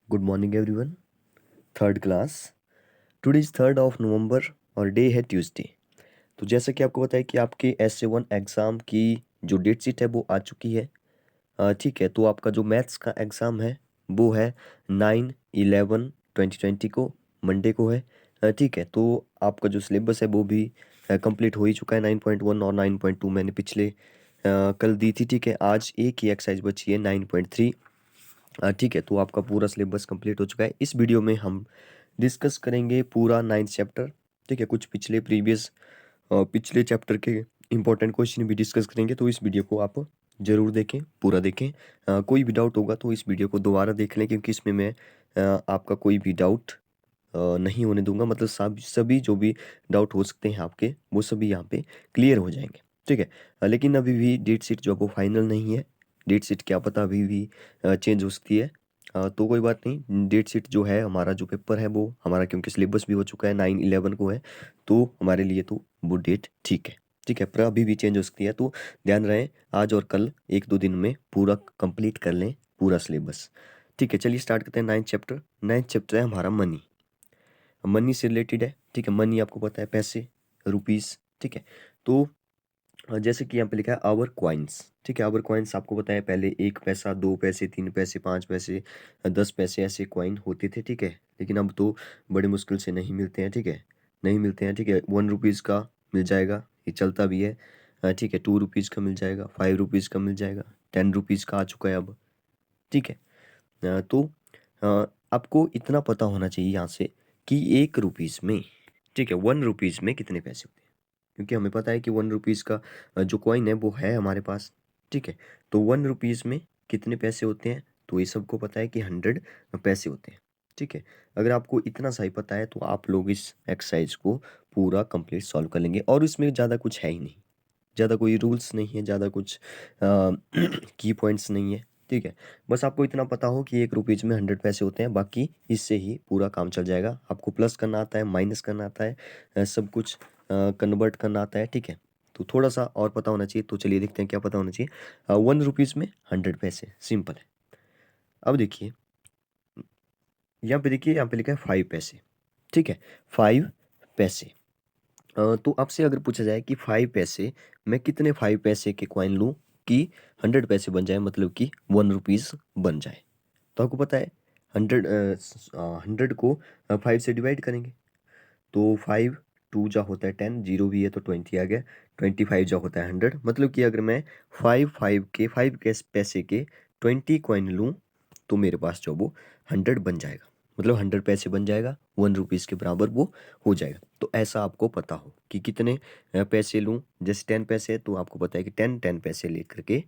Good morning, everyone. Third class. Today is 3 नवंबर और day है Tuesday. तो जैसा कि आपको पता है कि आपके SA1 एग्ज़ाम की जो डेट शीट है वो आ चुकी है. ठीक है, तो आपका जो मैथ्स का एग्ज़ाम है वो है 9/11/2020 को, मंडे को है. ठीक है, तो आपका जो सिलेबस है वो भी कंप्लीट हो ही चुका है. 9.1 और 9.2 मैंने पिछले कल दी थी. ठीक है, आज एक ही एक्सरसाइज बची है 9.3. ठीक है, तो आपका पूरा सिलेबस कंप्लीट हो चुका है. इस वीडियो में हम डिस्कस करेंगे पूरा 9th चैप्टर. ठीक है, कुछ पिछले चैप्टर के इंपॉर्टेंट क्वेश्चन भी डिस्कस करेंगे. तो इस वीडियो को आप ज़रूर देखें, पूरा देखें. कोई भी डाउट होगा तो इस वीडियो को दोबारा देख लें, क्योंकि इसमें मैं आपका कोई भी डाउट नहीं होने दूंगा. मतलब सभी जो भी डाउट हो सकते हैं आपके, वो सभी यहाँ पे क्लियर हो जाएंगे. ठीक है, लेकिन अभी भी डेट शीट जो है वो फाइनल नहीं है. डेट शीट क्या पता अभी भी चेंज हो सकती है. तो कोई बात नहीं. डेट शीट जो है, हमारा जो पेपर है वो हमारा, क्योंकि सिलेबस भी हो चुका है, 9/11 को है, तो हमारे लिए तो वो डेट ठीक है. ठीक है, पर अभी भी चेंज हो सकती है, तो ध्यान रहे. आज और कल 1-2 दिन में पूरा कंप्लीट कर लें पूरा सिलेबस. ठीक है, चलिए स्टार्ट करते हैं 9th चैप्टर. 9th चैप्टर है हमारा मनी. मनी से रिलेटेड है. ठीक है, मनी आपको पता है, पैसे, रुपीस. ठीक है, तो जैसे कि यहाँ पे लिखा है आवर क्वाइंस. ठीक है, आवर क्वाइंस आपको पता है, पहले 1 पैसा, 2 पैसे, 3 पैसे, 5 पैसे, 10 पैसे ऐसे क्वाइन होते थे. ठीक है, लेकिन अब तो बड़े मुश्किल से नहीं मिलते हैं. ठीक है, नहीं मिलते हैं. ठीक है, 1 रुपीज़ का मिल जाएगा, ये चलता भी है. ठीक है, 2 रुपीज़ का मिल जाएगा, 5 रुपीज़ का मिल जाएगा, 10 रुपीज़ का आ चुका है अब. ठीक है, तो आपको इतना पता होना चाहिए यहाँ से कि 1 रुपीज़ में, ठीक है, 1 रुपीज़ में कितने पैसे होते हैं. क्योंकि हमें पता है कि 1 रुपीज़ का जो कॉइन है वो है हमारे पास. ठीक है, तो 1 रुपीज़ में कितने पैसे होते हैं, तो ये सबको पता है कि 100 पैसे होते हैं. ठीक है, अगर आपको इतना सही पता है तो आप लोग इस एक्सरसाइज को पूरा कंप्लीट सॉल्व कर लेंगे. और इसमें ज़्यादा कुछ है ही नहीं, ज़्यादा कोई रूल्स नहीं है, ज़्यादा कुछ की पॉइंट्स नहीं है. ठीक है, बस आपको इतना पता हो कि 1 रुपीज़ में 100 पैसे होते हैं. बाकी इससे ही पूरा काम चल जाएगा. आपको प्लस करना आता है, माइनस करना आता है, सब कुछ कन्वर्ट करना आता है. ठीक है, तो थोड़ा सा और पता होना चाहिए. तो चलिए देखते हैं क्या पता होना चाहिए. 1 रुपीज़ में 100 पैसे, सिंपल है. अब देखिए, यहाँ पे लिखा है 5 पैसे. ठीक है, 5 पैसे. तो आपसे अगर पूछा जाए कि 5 पैसे, मैं कितने 5 पैसे के कॉइन लूँ कि 100 पैसे बन जाए, मतलब कि 1 रुपीज़ बन जाए. तो आपको पता है 100 को 5 से डिवाइड करेंगे, तो 5 2 जा होता है 10, जीरो भी है तो 20 आ गया. 25 जा होता है 100. मतलब कि अगर मैं 5 पैसे के 20 कॉइन लूँ तो मेरे पास जो वो 100 बन जाएगा. मतलब 100 पैसे बन जाएगा, 1 रुपीज़ के बराबर वो हो जाएगा. तो ऐसा आपको पता हो कि कितने पैसे लूँ. जैसे 10 पैसे है तो आपको पता है कि 10 पैसे लेकर के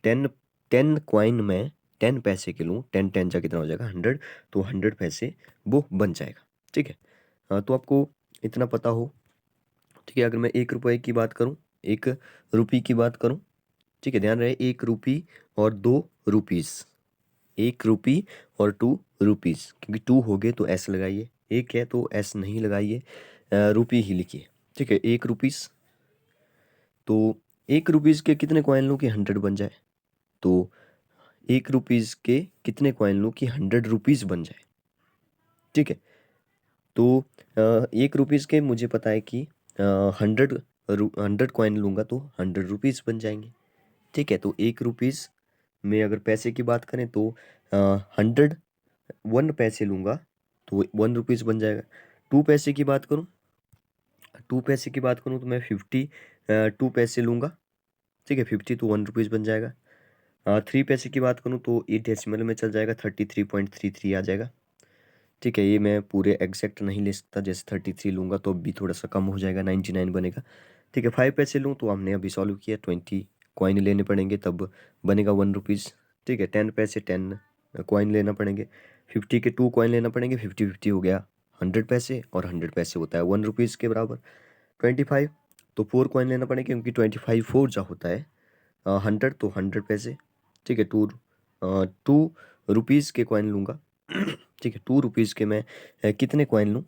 10 10 कॉइन में 10 पैसे के लूँ, 10 जा कितना हो जाएगा 100. तो 100 पैसे वो बन जाएगा. ठीक है, तो आपको इतना पता हो. ठीक है, अगर मैं 1 रुपये की बात करूँ, 1 रुपये की बात करूँ. ठीक है, ध्यान रहे, 1 रुपये और 2 रुपीज़, 1 रुपये और 2 रुपीज़, क्योंकि 2 हो गए तो एस लगाइए, एक है तो एस नहीं लगाइए, रुपये ही लिखिए. ठीक है, 1 रुपीज़. तो 1 रुपीज़ के कितने कॉइन लूँ कि 100 बन जाए. तो 1 रुपीज़ के कितने कॉइन लूँ कि 100 रुपीज़ बन जाए. ठीक है, तो 1 रुपीज़ के मुझे पता है कि 100 कॉइन लूँगा तो 100 रुपीज़ बन जाएंगे. ठीक है, तो 1 रुपीज़ में अगर पैसे की बात करें तो 100 पैसे लूँगा तो 1 रुपीज़ बन जाएगा. 2 पैसे की बात करूँ, 2 पैसे की बात करूँ तो मैं 52 पैसे लूँगा. ठीक है, 50 तो 1 रुपीज़ बन जाएगा. 3 पैसे की बात करूँ तो ये डेसिमल में चल जाएगा, 33.33 आ जाएगा. ठीक है, ये मैं पूरे एग्जैक्ट नहीं ले सकता, जैसे 33 लूँगा तो अभी थोड़ा सा कम हो जाएगा, 99 बनेगा. ठीक है, 5 पैसे लूँ तो हमने अभी सॉल्व किया, 20 कॉइन लेने पड़ेंगे तब बनेगा 1 रुपीज़. ठीक है, 10 पैसे 10 कॉइन लेना पड़ेंगे, 50 के 2 कॉइन लेना पड़ेंगे, 50 हो गया 100 पैसे, और 100 पैसे होता है 1 रुपीज़ के बराबर. 25 तो 4 कॉइन लेना पड़ेगा, क्योंकि 25 4 जा होता है 100, तो 100 पैसे. ठीक है, 2 रुपीज़ के कॉइन लूँगा. ठीक है, 2 रुपीज़ के मैं कितने कॉइन लूँ,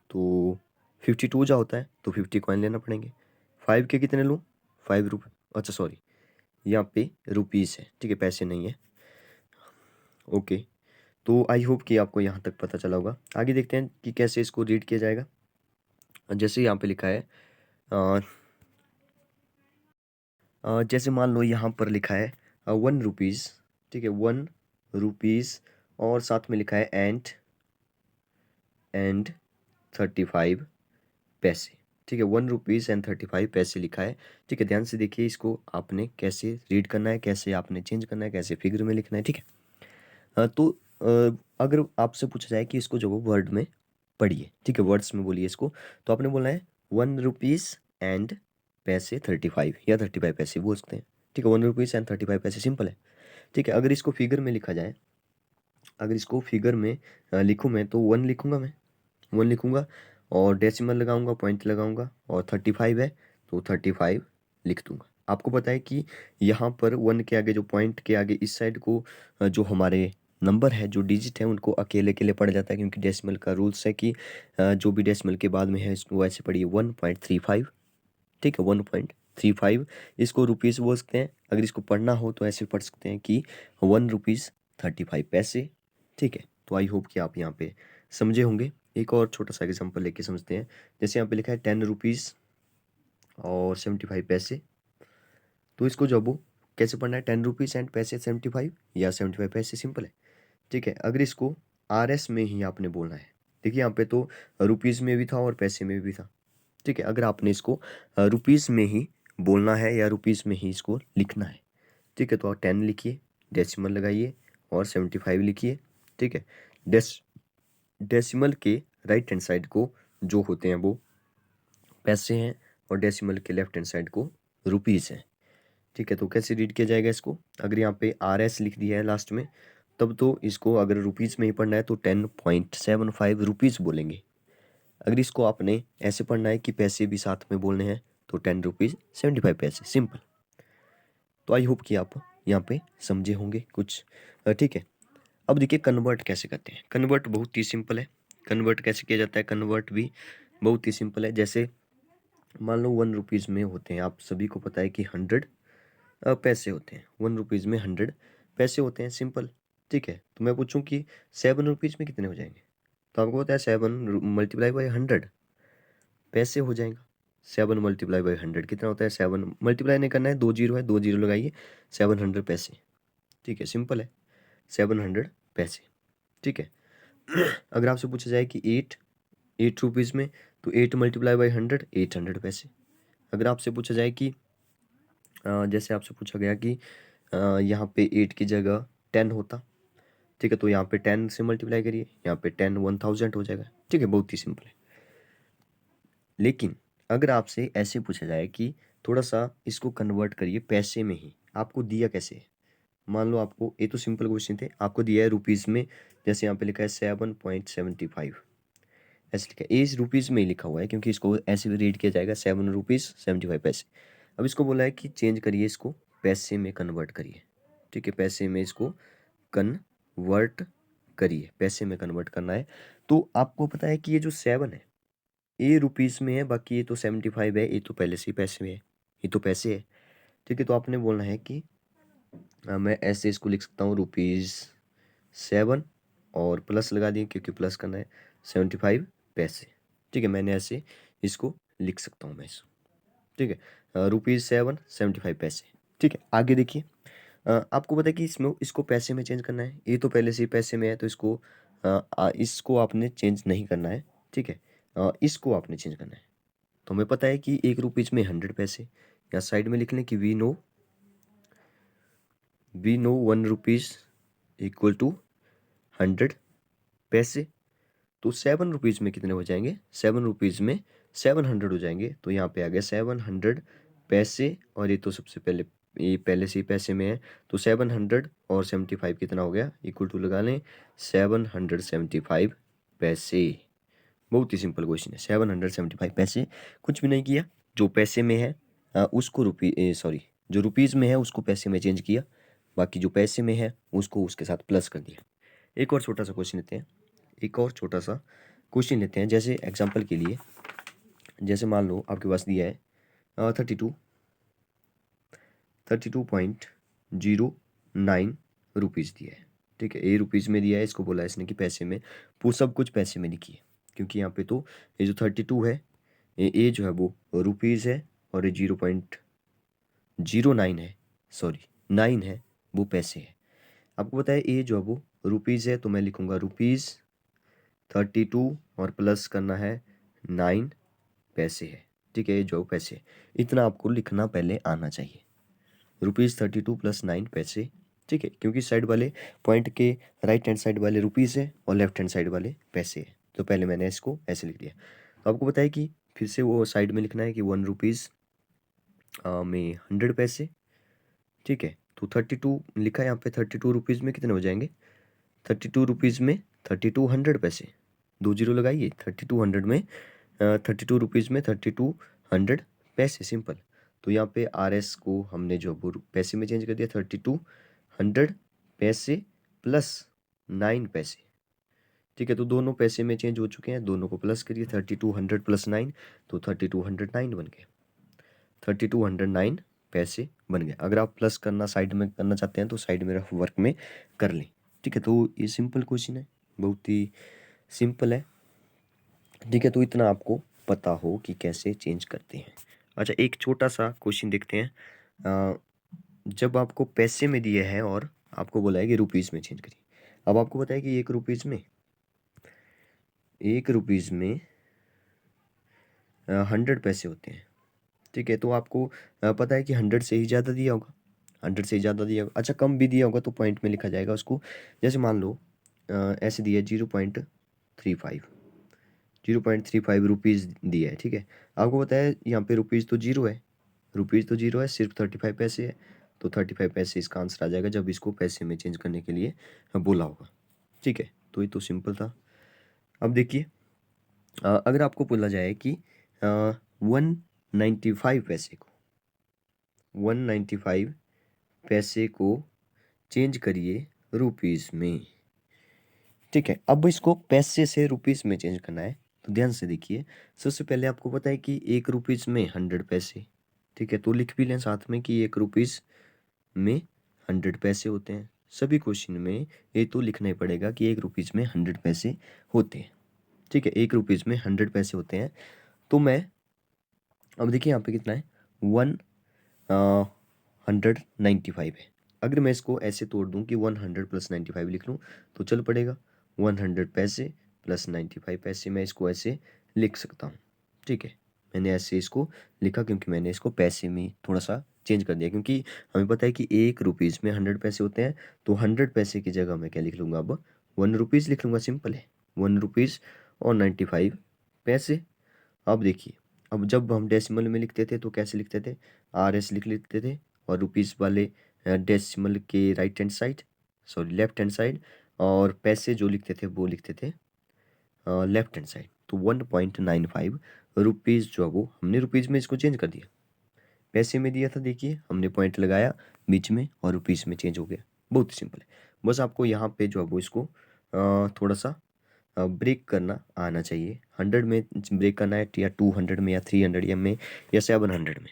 तो 52 जा होता है तो 50 कॉइन लेना पड़ेंगे. 5 के कितने लूँ, 5 रुपये, अच्छा सॉरी, यहाँ पे रुपीज़ है. ठीक है, पैसे नहीं है. ओके, तो आई होप कि आपको यहाँ तक पता चला होगा। आगे देखते हैं कि कैसे इसको रीड किया जाएगा। जैसे यहाँ पे लिखा है जैसे मान लो यहाँ पर लिखा है 1 रुपीज़, ठीक है, 1 रुपीज़ और साथ में लिखा है एंड 35 पैसे, ठीक है, 1 रुपीज़ एंड 35 पैसे लिखा है, ठीक है। ध्यान से देखिए, इसको आपने कैसे रीड करना है, कैसे आपने चेंज करना है, कैसे फिगर में लिखना है, ठीक है। तो अगर आपसे पूछा जाए कि इसको जो वो वर्ड में पढ़िए, ठीक है, वर्ड्स में बोलिए इसको, तो आपने बोलना है 1 रुपीज़ एंड पैसे 35 या 35 पैसे बोल सकते हैं, ठीक है। 1 रुपीज़ एंड 35 पैसे, सिंपल है, ठीक है। अगर इसको फिगर में लिखा जाए, अगर इसको फिगर में लिखूँ मैं, तो 1 लिखूँगा मैं, 1 लिखूँगा और डेसिमल लगाऊंगा, पॉइंट लगाऊंगा, और 35 है तो 35 लिख दूंगा। आपको पता है कि यहाँ पर 1 के आगे, जो पॉइंट के आगे इस साइड को जो हमारे नंबर है, जो डिजिट है, उनको अकेले अकेले पढ़ जाता है, क्योंकि डेसिमल का रूल्स है कि जो भी डेसिमल के बाद में है इसको ऐसे पढ़िए 1.35, ठीक है, 1.35। इसको रुपीज़ बोल सकते हैं। अगर इसको पढ़ना हो तो ऐसे पढ़ सकते हैं कि 1 रुपीज़ 35 पैसे, ठीक है। तो आई होप कि आप यहाँ पे समझे होंगे। एक और छोटा सा एग्जांपल लेके समझते हैं। जैसे यहाँ पे लिखा है 10 रुपीज़ और 75 पैसे, तो इसको जब वो कैसे पढ़ना है, 10 रुपीज़ एंड पैसे 75 या 75 पैसे, सिंपल है, ठीक है। अगर इसको RS में ही आपने बोलना है, देखिए यहाँ पे तो रुपीज़ में भी था और पैसे में भी था, ठीक है। अगर आपने इसको रुपीज़ में ही बोलना है या रुपीज़ में ही इसको लिखना है, ठीक है, तो आप 10 लिखिए, डेसिमल लगाइए और 75 लिखिए, ठीक है। डेसिमल के राइट हैंड साइड को जो होते हैं वो पैसे हैं और डेसिमल के लेफ्ट हैंड साइड को रुपीज़ हैं, ठीक है। तो कैसे रीड किया जाएगा इसको, अगर यहाँ पे RS लिख दिया है लास्ट में, तब तो इसको अगर रुपीज़ में ही पढ़ना है तो 10.75 रुपीज़ बोलेंगे। अगर इसको आपने ऐसे पढ़ना है कि पैसे भी साथ में बोलने हैं, तो 10 रुपीज़ 75 पैसे, सिंपल। तो आई होप कि आप यहाँ पे समझे होंगे कुछ, ठीक है। अब देखिए कन्वर्ट कैसे करते हैं। कन्वर्ट बहुत ही सिंपल है। कन्वर्ट कैसे किया जाता है, कन्वर्ट भी बहुत ही सिंपल है। जैसे मान लो 1 रुपीज़ में होते हैं, आप सभी को पता है कि 100 पैसे होते हैं। 1 रुपीज़ में 100 पैसे होते हैं, सिंपल, ठीक है। तो मैं पूछूं कि 7 रुपीज़ में कितने हो जाएंगे, तो आपको पता है 7 मल्टीप्लाई बाई 100 पैसे हो जाएगा। 7 मल्टीप्लाई बाई 100 कितना होता है, 7 मल्टीप्लाई नहीं करना है, 2 जीरो है, 2 जीरो लगाइए, 700 पैसे, ठीक है, सिंपल है, 700 पैसे, ठीक है। अगर आपसे पूछा जाए कि 8 रुपीज़ में, तो 8 मल्टीप्लाई बाई 100 800 पैसे। अगर आपसे पूछा जाए कि जैसे आपसे पूछा गया कि यहाँ पे 8 की जगह 10 होता, ठीक है, तो यहाँ पे 10 से मल्टीप्लाई करिए, यहाँ पे 10 1000 हो जाएगा, ठीक है, बहुत ही सिंपल है। लेकिन अगर आपसे ऐसे पूछा जाए कि थोड़ा सा इसको कन्वर्ट करिए पैसे में ही, आपको दिया कैसे है, मान लो आपको, ये तो सिंपल क्वेश्चन थे, आपको दिया है रुपीज़ में, जैसे यहाँ पे लिखा है 7.75, ऐसे लिखा है, एज रुपीज़ में ही लिखा हुआ है, क्योंकि इसको ऐसे भी रीड किया जाएगा 7 रुपीज़ 75 पैसे। अब इसको बोला है कि चेंज करिए, इसको पैसे में कन्वर्ट करिए, ठीक है, पैसे में इसको कन्वर्ट करिए, पैसे में कन्वर्ट करना है। तो आपको पता है कि ये जो 7 है ये रुपीज़ में है, बाकी ये तो 75 है, ये तो पहले से ही पैसे में है, ये तो पैसे है, ठीक है। तो आपने बोलना है कि मैं ऐसे इसको लिख सकता हूँ ₹7 और प्लस लगा दिए, क्योंकि प्लस करना है, 75 पैसे, ठीक है। मैंने ऐसे इसको लिख सकता हूँ मैं इसको, ठीक है, ₹7 75 पैसे, ठीक है। आगे देखिए, आपको पता है कि इसमें इसको पैसे में चेंज करना है, ये तो पहले से ही पैसे में है, तो इसको आपने चेंज नहीं करना है, ठीक है। इसको आपने चेंज करना है। तो हमें पता है कि 1 रुपीज़ में 100 पैसे, या साइड में लिख लें कि we know 1 rupees equal to 100 पैसे। तो 7 रुपीज़ में कितने हो जाएंगे, 7 रुपीज़ में 700 हो जाएंगे, तो यहाँ पे आ गया 700 पैसे, और ये तो सबसे पहले, ये पहले से ही पैसे में है, तो 700 और 75 कितना हो गया, इक्वल टू लगा लें 775 पैसे। बहुत ही सिंपल क्वेश्चन है, 775 पैसे, कुछ भी नहीं किया, जो पैसे में है उसको जो रुपीज़ में है उसको पैसे में चेंज किया, बाकी जो पैसे में है उसको उसके साथ प्लस कर दिया। एक और छोटा सा क्वेश्चन लेते हैं, एक और छोटा सा क्वेश्चन लेते हैं। जैसे एग्जांपल के लिए, जैसे मान लो आपके पास दिया है 32.09 रुपीज़ दिया है, ठीक है, ए रुपीज़ में दिया है, इसको बोला है इसने कि पैसे में, सब कुछ पैसे में लिखिए, क्योंकि यहाँ पे तो ये जो 32 है, ए जो है वो रुपीज़ है, और ये 0.09 है, सॉरी 9 है, वो पैसे है। आपको पता है ए जो है वो रुपीज़ है, तो मैं लिखूँगा रुपीज़ 32 और प्लस करना है 9 पैसे है। ठीक है, ये जो पैसे, इतना आपको लिखना पहले आना चाहिए, ₹32 प्लस 9 पैसे। ठीक है, क्योंकि साइड वाले पॉइंट के राइट हैंड साइड वाले रुपीज़ है और लेफ्ट हैंड साइड वाले पैसे है, तो पहले मैंने इसको ऐसे लिख दिया। तो आपको बताया कि फिर से वो साइड में लिखना है कि 1 रुपीज़ में 100 पैसे। ठीक है, तो 32 लिखा है यहाँ पे, 32 रुपीज़ में कितने हो जाएंगे, 32 रुपीज़ में 32 100 पैसे, 2 जीरो लगाइए, 32 100 में 32 रुपीज़ में 32 100 पैसे, सिंपल। तो यहाँ पे आर एस को हमने जो वो पैसे में चेंज कर दिया, 32 100 पैसे प्लस 9 पैसे। ठीक है, तो दोनों पैसे में चेंज हो चुके हैं, दोनों को प्लस करिए, 32 100 प्लस 9, तो 32 109 बन गए, 32 109 पैसे बन गए। अगर आप प्लस करना साइड में करना चाहते हैं तो साइड में रफ वर्क में कर लें। ठीक है, तो ये सिंपल क्वेश्चन है, बहुत ही सिंपल है। ठीक है, तो इतना आपको पता हो कि कैसे चेंज करते हैं। अच्छा, एक छोटा सा क्वेश्चन देखते हैं। जब आपको पैसे में दिए है और आपको बोला है कि रुपीज़ में चेंज करिए। अब आपको पता है कि 1 रुपीज़ में 100 पैसे होते हैं। ठीक है, तो आपको पता है कि 100 से ही ज़्यादा दिया होगा, 100 से ही ज़्यादा दिया होगा। अच्छा, कम भी दिया होगा तो पॉइंट में लिखा जाएगा उसको। जैसे मान लो ऐसे दिया 0.35, 0.35 रुपीज़ दिया है। ठीक है, आपको पता है यहाँ पे रुपीज़ तो जीरो है, रुपीज़ तो जीरो है, सिर्फ 35 पैसे है, तो 35 पैसे इसका आंसर आ जाएगा जब इसको पैसे में चेंज करने के लिए बोला होगा। ठीक है, तो ये तो सिंपल था। अब देखिए, अगर आपको बोला जाए कि 195 पैसे को 195 पैसे को चेंज करिए रुपीज़ में। ठीक है, अब इसको पैसे से रुपीज़ में चेंज करना है, तो ध्यान से देखिए। सबसे पहले आपको पता है कि 1 रुपीज़ में 100 पैसे। ठीक है, तो लिख भी लें साथ में कि 1 रुपीज़ में 100 पैसे होते हैं। सभी क्वेश्चन में ये तो लिखना ही पड़ेगा कि 1 रुपीज़ में 100 पैसे होते हैं। ठीक है, 1 रुपीज़ में 100 पैसे होते हैं। तो मैं, अब देखिए यहाँ पे कितना है, 195 है। अगर मैं इसको ऐसे तोड़ दूं कि 100 प्लस 95 लिख लूँ तो चल पड़ेगा, 100 पैसे प्लस 95 पैसे, मैं इसको ऐसे लिख सकता हूँ। ठीक है, मैंने ऐसे इसको लिखा क्योंकि मैंने इसको पैसे में थोड़ा सा चेंज कर दिया, क्योंकि हमें पता है कि 1 रुपीज़ में 100 पैसे होते हैं, तो 100 पैसे की जगह मैं क्या लिख लूँगा, अब 1 रुपीज़ लिख लूँगा, सिंपल है, 1 रुपीज़ और 95 पैसे। अब देखिए, अब जब हम डेसिमल में लिखते थे तो कैसे लिखते थे, आर एस लिख लेते थे, और रुपीज़ वाले डेसिमल के right hand side, sorry left hand side, और पैसे जो लिखते थे वो लिखते थे लेफ्ट हैंड साइड। तो 1.95 रुपीज़ जो है वो हमने रुपीज़ में इसको चेंज कर दिया, पैसे में दिया था, देखिए हमने पॉइंट लगाया बीच में और रुपीज़ में चेंज हो गया। बहुत ही सिंपल है, बस आपको यहाँ पे जो है वो इसको थोड़ा सा ब्रेक करना आना चाहिए। 100 में ब्रेक करना है, या 200 में, या 300 या में, या 700 में।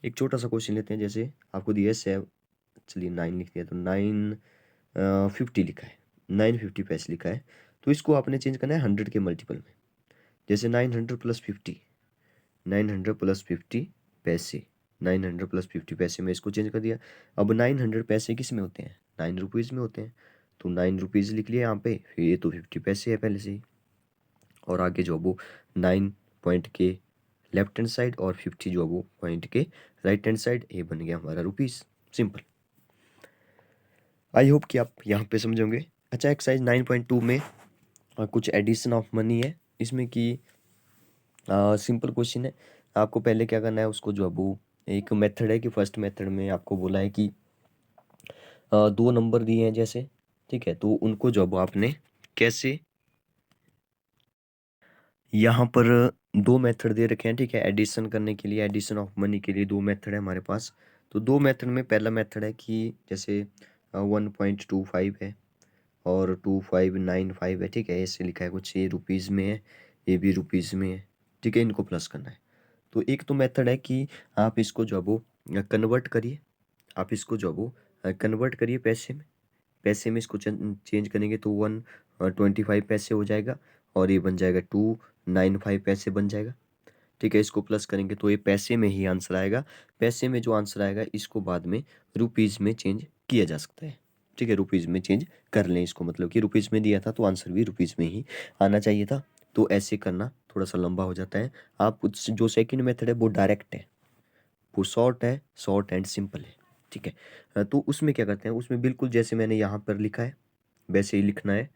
एक छोटा सा क्वेश्चन लेते हैं, जैसे आपको दिया है चलिए 9 लिख दिया, तो 950 लिखा है, 950 पैसे लिखा है, तो इसको आपने चेंज करना है 100 के मल्टीपल में। जैसे 900 पैसे, 900 प्लस 50 पैसे में इसको चेंज कर दिया। अब 900 पैसे किस में होते हैं, 9 रुपीज़ में होते हैं, तो 9 रुपीज़ लिख लिया यहाँ पे, फिर ये तो 50 पैसे है पहले से ही, और आगे जो है वो 9 पॉइंट के लेफ्ट हैंड साइड और 50 जो है वो पॉइंट के राइट हैंड साइड, ये बन गया हमारा रुपीज़, सिंपल। आई होप कि आप यहाँ पे समझोगे। अच्छा, एक्सरसाइज 9.2 में कुछ एडिशन ऑफ मनी है, इसमें कि सिंपल क्वेश्चन है। आपको पहले क्या करना है, उसको जो है वो एक मेथड है कि फर्स्ट मेथड में आपको बोला है कि 2 नंबर दिए हैं जैसे, ठीक है, तो उनको जो है वो आपने कैसे, यहाँ पर 2 मेथड दे रखे हैं, ठीक है, एडिशन करने के लिए, एडिशन ऑफ मनी के लिए 2 मेथड है हमारे पास। तो 2 मेथड में पहला मेथड है कि जैसे 1.25 है और 2595 है, ठीक है, ऐसे लिखा है कुछ, ये रुपीज़ में है, ये भी रुपीज़ में है, ठीक है, इनको प्लस करना है। तो एक तो मेथड है कि आप इसको जो है वो कन्वर्ट करिए, आप इसको जो है वो कन्वर्ट करिए पैसे में, पैसे में इसको चेंज करेंगे तो 125 पैसे हो जाएगा और ये बन जाएगा 295 पैसे बन जाएगा। ठीक है, इसको प्लस करेंगे तो ये पैसे में ही आंसर आएगा। पैसे में जो आंसर आएगा इसको बाद में रुपीज़ में चेंज किया जा सकता है। ठीक है, रुपीज़ में चेंज कर लें इसको, मतलब कि रुपीज़ में दिया था तो आंसर भी रुपीज़ में ही आना चाहिए था। तो ऐसे करना थोड़ा सा लंबा हो जाता है। आप जो सेकंड मेथड है वो डायरेक्ट है, वो शॉर्ट है, शॉर्ट एंड सिंपल है। ठीक है, तो उसमें क्या करते हैं, उसमें बिल्कुल जैसे मैंने यहाँ पर लिखा है वैसे ही लिखना है।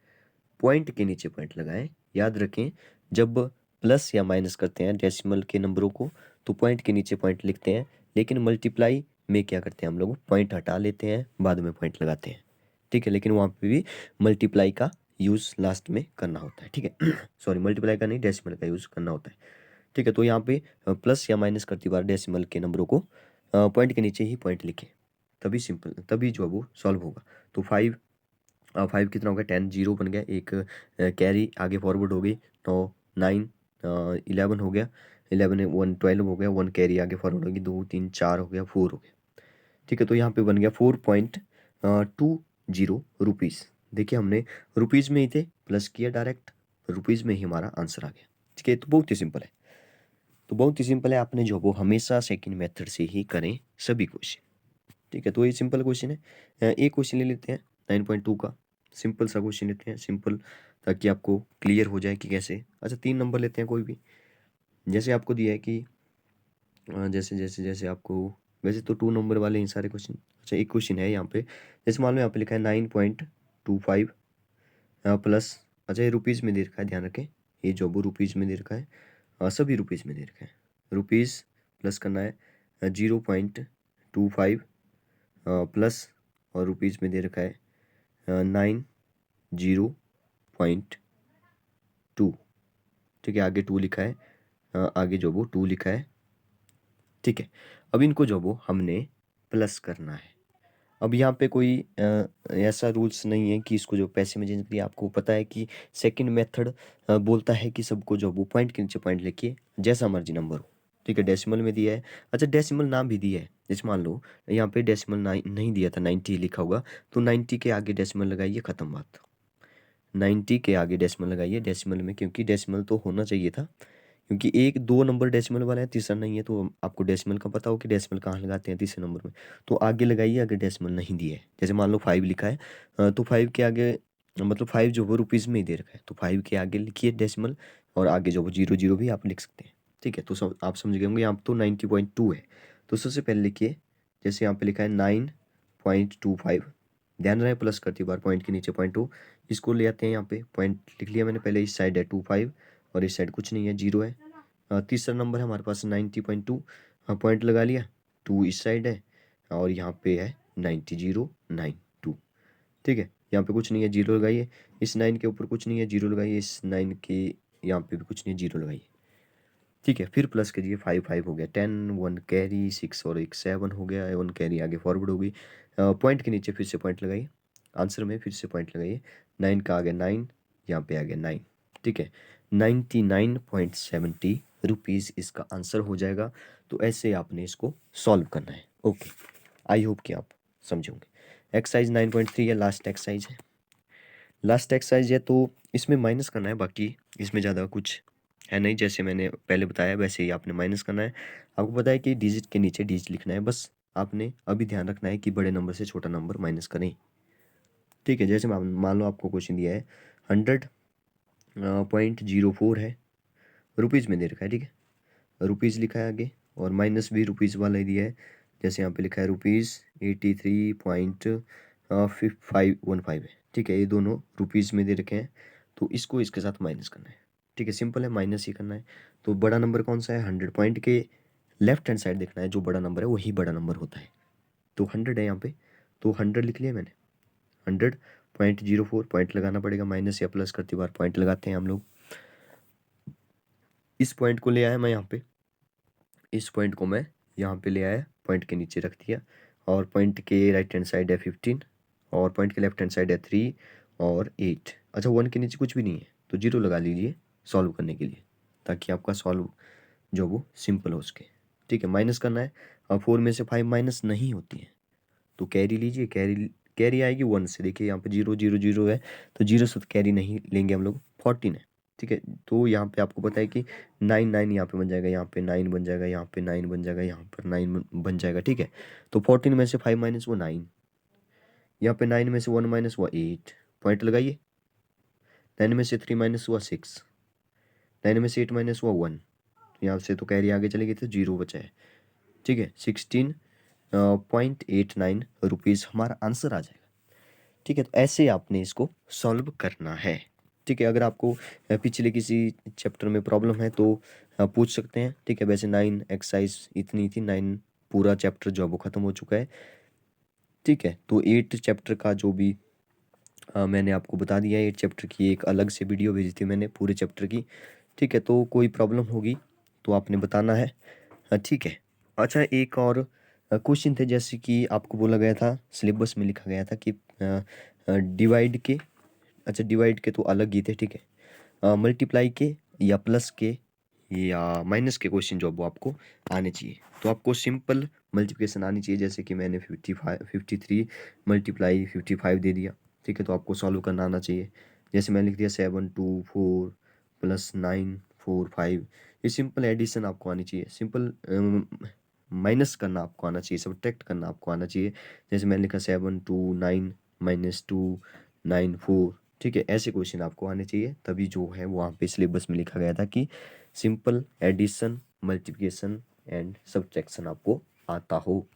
पॉइंट के नीचे पॉइंट लगाएं। याद रखें, जब प्लस या माइनस करते हैं डेसिमल के नंबरों को तो पॉइंट के नीचे पॉइंट लिखते हैं, लेकिन मल्टीप्लाई में क्या करते हैं हम लोग, पॉइंट हटा लेते हैं, बाद में पॉइंट लगाते हैं। ठीक है, लेकिन वहाँ पे भी मल्टीप्लाई का यूज़ लास्ट में करना होता है। ठीक है सॉरी, मल्टीप्लाई का नहीं, डेसिमल का यूज़ करना होता है। ठीक है, तो यहाँ पे प्लस या माइनस करती बार डेसिमल के नंबरों को पॉइंट के नीचे ही पॉइंट लिखें, तभी सिंपल, तभी जो है वो सॉल्व होगा। तो 5 कितना हो गया, 10, 0 बन गया, एक कैरी आगे फॉरवर्ड हो गई, 9 11 हो गया, 11 1 12 हो गया, 1 कैरी आगे फॉरवर्ड होगी, 2 3 4 हो गया, 4 हो गया। ठीक है, तो यहाँ पे बन गया 4.20 रुपीज़। देखिए हमने रुपीज़ में ही थे, प्लस किया डायरेक्ट, रुपीज़ में ही हमारा आंसर आ गया। ठीक है, तो बहुत ही सिंपल है। तो बहुत ही सिंपल है, आपने जो वो हमेशा सेकंड मेथड से ही करें सभी क्वेश्चन। ठीक है, तो ये सिंपल क्वेश्चन है। एक क्वेश्चन ले लेते हैं 9.2 का, सिंपल सा क्वेश्चन लेते हैं, सिंपल, ताकि आपको क्लियर हो जाए कि कैसे। अच्छा, 3 नंबर लेते हैं कोई भी। जैसे आपको दिया है कि जैसे जैसे जैसे आपको, वैसे तो 2 नंबर वाले हैं सारे क्वेश्चन। अच्छा, एक क्वेश्चन है यहाँ पे, जैसे मान लो यहाँ पे लिखा है 9.25 प्लस, अच्छा ये रुपीज़ में दे रखा है, ध्यान रखें, ये जो वो रुपीज़ में दे रखा है, सभी रुपीज़ में दे रखा है। रुपीज़ प्लस करना है 0.25 प्लस, और रुपीज़ में दे रखा है 90.2। ठीक है, आगे 2 लिखा है, आगे जो वो 2 लिखा है। ठीक है, अब इनको जो वो हमने प्लस करना है। अब यहाँ पे कोई ऐसा रूल्स नहीं है कि इसको जो पैसे में चेंज करिए। आपको पता है कि सेकंड मेथड बोलता है कि सबको जो वो पॉइंट के नीचे पॉइंट लिखिए, जैसा मर्जी नंबर हो। ठीक है, डेसिमल में दिया है, अच्छा डेसिमल नाम भी दिया है, जैसे मान लो यहाँ पे डेसिमल नहीं दिया था, 90 लिखा होगा, तो 90 के आगे डेसिमल लगाइए, ख़त्म बात। 90 के आगे डेसिमल लगाइए डेसिमल में, क्योंकि डेसिमल तो होना चाहिए था, क्योंकि एक दो नंबर डेसिमल वाला है, तीसरा नहीं है, तो आपको डेसिमल का पता हो कि डेसिमल कहाँ लगाते हैं तीसरे नंबर में, तो आगे लगाइए अगर डेसिमल नहीं दिया है। जैसे मान लो 5 लिखा है, तो 5 के आगे, मतलब 5 जो वो रुपीज़ में ही दे रखा है, तो 5 के आगे लिखिए डेसिमल, और आगे जो वो 0 0 भी आप लिख सकते हैं। ठीक है, तो आप समझ गए होंगे, यहाँ तो 90.2 है, तो सबसे पहले लिखिए, जैसे यहाँ पे लिखा है 9.25, ध्यान रहे प्लस करती बार पॉइंट के नीचे पॉइंट हो, इसको ले आते हैं, यहाँ पे पॉइंट लिख लिया मैंने पहले, इस साइड है 25 और इस साइड कुछ नहीं है, 0 है। तीसरा नंबर है हमारे पास 90.2, पॉइंट लगा लिया, 2 इस साइड है और यहाँ पे है 90.092। ठीक है, यहाँ पे कुछ नहीं है, 0 लगाइए, इस 9 के ऊपर कुछ नहीं है, 0 लगाइए, इस 9 के यहाँ पे भी कुछ नहीं है, 0 लगाइए। ठीक है, फिर प्लस कीजिए, 5 5 हो गया, 10 1 कैरी 6 और एक 7 हो गया, 1 कैरी आगे फॉरवर्ड हो गई, पॉइंट के नीचे फिर से पॉइंट लगाइए, आंसर में फिर से पॉइंट लगाइए, 9 का आ गया 9, यहाँ पे आ गया 9। ठीक है, 99.70 रुपीज़ इसका आंसर हो जाएगा। तो ऐसे आपने इसको सॉल्व करना है। ओके, आई होप कि आप समझे होंगे। एक्सरसाइज 9.3 है, लास्ट एक्सरसाइज है, लास्ट एक्सरसाइज है, तो इसमें माइनस करना है, बाकी इसमें ज़्यादा कुछ है नहीं, जैसे मैंने पहले बताया वैसे ही आपने माइनस करना है। आपको पता है कि डिजिट के नीचे डिजिट लिखना है, बस आपने अभी ध्यान रखना है कि बड़े नंबर से छोटा नंबर माइनस करें। ठीक है, जैसे मान लो आपको क्वेश्चन दिया है 100.04 है, रुपीज़ में दे रखा है। ठीक है, रुपीज़ लिखा है आगे, और माइनस भी रुपीज़ वाला ही दिया है, जैसे यहाँ पे लिखा है रुपीज़ 83.515 है। ठीक है, ये दोनों रुपीज़ में दे रखे हैं, तो इसको इसके साथ माइनस करना है। ठीक है, सिंपल है, माइनस ही करना है। तो बड़ा नंबर कौन सा है, 100 पॉइंट के लेफ्ट हैंड साइड देखना है, जो बड़ा नंबर है वही बड़ा नंबर होता है। तो 100 है यहाँ पे, तो 100 लिख लिया मैंने, 100.04 पॉइंट लगाना पड़ेगा, माइनस या प्लस करती बार पॉइंट लगाते हैं हम लोग। इस पॉइंट को ले आया मैं यहाँ पे, इस पॉइंट को मैं यहाँ पे ले आया, पॉइंट के नीचे रख दिया, और पॉइंट के राइट हैंड साइड है 15, और पॉइंट के लेफ्ट हैंड साइड है 3 और 8। अच्छा, 1 के नीचे कुछ भी नहीं है, तो 0 लगा लीजिए सॉल्व करने के लिए, ताकि आपका सॉल्व जो वो सिंपल हो सके। ठीक है, माइनस करना है, और 4 में से 5 माइनस नहीं होती है, तो कैरी लीजिए, कैरी कैरी आएगी 1 से। देखिए यहाँ पे 0 0 0 है, तो 0 से तो कैरी नहीं लेंगे हम लोग, 14 है। ठीक है, तो यहाँ पे आपको पता है कि 9 9 यहाँ पे बन जाएगा, यहाँ पे 9 बन जाएगा, यहाँ पे 9 बन जाएगा, यहाँ पर 9 बन जाएगा। ठीक है, तो 14 में से 5 माइनस हुआ 9, यहाँ पे 9 में से 1 माइनस हुआ 8, पॉइंट लगाइए। 9 में से 3 माइनस हुआ 6, 9 में से 8 माइनस हुआ 1, तो यहाँ से तो कैरी आगे चली गई, तो 0 बचा है। ठीक है, 16.89 रुपीज़ हमारा आंसर आ जाएगा। ठीक है, तो ऐसे आपने इसको सॉल्व करना है। ठीक है, अगर आपको पिछले किसी चैप्टर में प्रॉब्लम है तो पूछ सकते हैं। ठीक है, वैसे 9 एक्सरसाइज इतनी थी, 9 पूरा चैप्टर जो है वो ख़त्म हो चुका है। ठीक है, तो 8 चैप्टर का जो भी मैंने आपको बता दिया है, 8 चैप्टर की एक अलग से वीडियो भेजी थी मैंने पूरे चैप्टर की। ठीक है, तो कोई प्रॉब्लम होगी तो आपने बताना है। ठीक है, अच्छा एक और क्वेश्चन थे, जैसे कि आपको बोला गया था, सिलेबस में लिखा गया था कि डिवाइड के, अच्छा डिवाइड के तो अलग ही थे। ठीक है, मल्टीप्लाई के या प्लस के या माइनस के क्वेश्चन जो वो आपको आने चाहिए। तो आपको सिंपल मल्टीप्लिकेशन आनी चाहिए, जैसे कि मैंने 53 मल्टीप्लाई 55 दे दिया। ठीक है, तो आपको सॉल्व करना आना चाहिए। जैसे मैंने लिख दिया 7 2 4 प्लस 9 4 5, ये सिंपल एडिशन आपको आनी चाहिए। सिंपल माइनस करना आपको आना चाहिए, सब्ट्रैक्ट करना आपको आना चाहिए। जैसे मैंने लिखा 7 2 9 माइनस 2 9 4। ठीक है, ऐसे क्वेश्चन आपको आने चाहिए, तभी जो है वहाँ पे सिलेबस में लिखा गया था कि simple addition multiplication and subtraction आपको आता हो।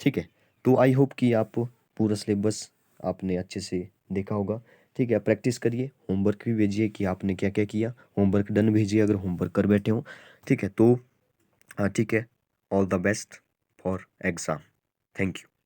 ठीक है, तो आई होप कि आप पूरा सिलेबस आपने अच्छे से देखा होगा। ठीक है, प्रैक्टिस करिए, होमवर्क भी भेजिए कि आपने क्या क्या किया। होमवर्क डन भेजिए अगर होमवर्क कर बैठे हो। ठीक है, तो हाँ ठीक है, all the best for exam. Thank you.